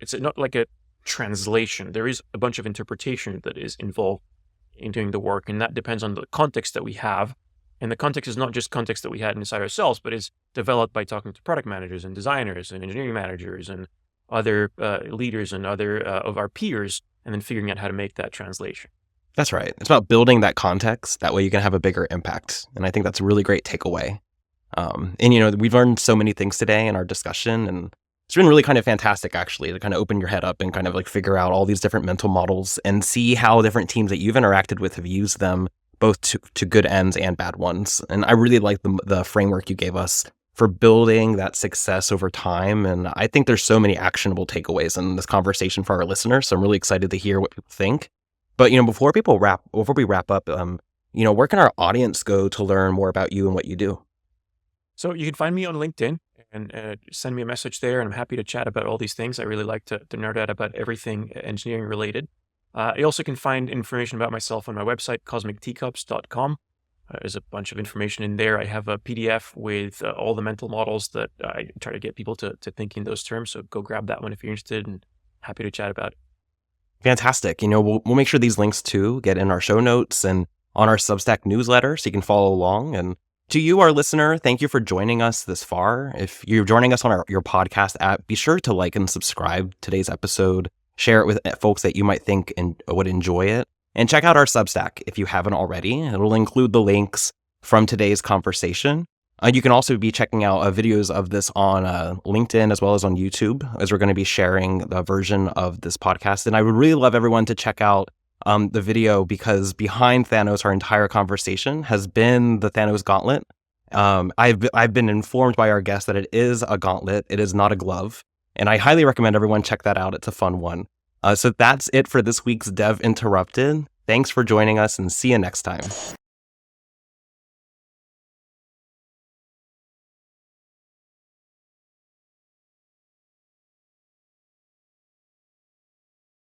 it's not like a translation. There is a bunch of interpretation that is involved in doing the work, and that depends on the context that we have. And the context is not just context that we had inside ourselves, but is developed by talking to product managers and designers and engineering managers and other leaders and other of our peers, and then figuring out how to make that translation. That's right. It's about building that context. That way you can have a bigger impact. And I think that's a really great takeaway. And we've learned so many things today in our discussion, and it's been really kind of fantastic, actually, to kind of open your head up and kind of like figure out all these different mental models and see how different teams that you've interacted with have used them, both to good ends and bad ones. And I really like the framework you gave us for building that success over time. And I think there's so many actionable takeaways in this conversation for our listeners. So I'm really excited to hear what people think. But before we wrap up, where can our audience go to learn more about you and what you do? So you can find me on LinkedIn and send me a message there, and I'm happy to chat about all these things. I really like to nerd out about everything engineering related. You also can find information about myself on my website, cosmicteacups.com. There's a bunch of information in there. I have a PDF with all the mental models that I try to get people to think in those terms. So go grab that one if you're interested, and happy to chat about it. Fantastic. We'll make sure these links too get in our show notes and on our Substack newsletter so you can follow along. And to you, our listener, thank you for joining us this far. If you're joining us on your podcast app, be sure to like and subscribe today's episode. Share it with folks that you might think would enjoy it. And check out our Substack if you haven't already. It'll include the links from today's conversation. You can also be checking out videos of this on LinkedIn as well as on YouTube, as we're going to be sharing the version of this podcast. And I would really love everyone to check out the video, because behind Thanos, our entire conversation has been the Thanos gauntlet. I've been informed by our guest that it is a gauntlet. It is not a glove. And I highly recommend everyone check that out. It's a fun one. So that's it for this week's Dev Interrupted. Thanks for joining us, and see you next time.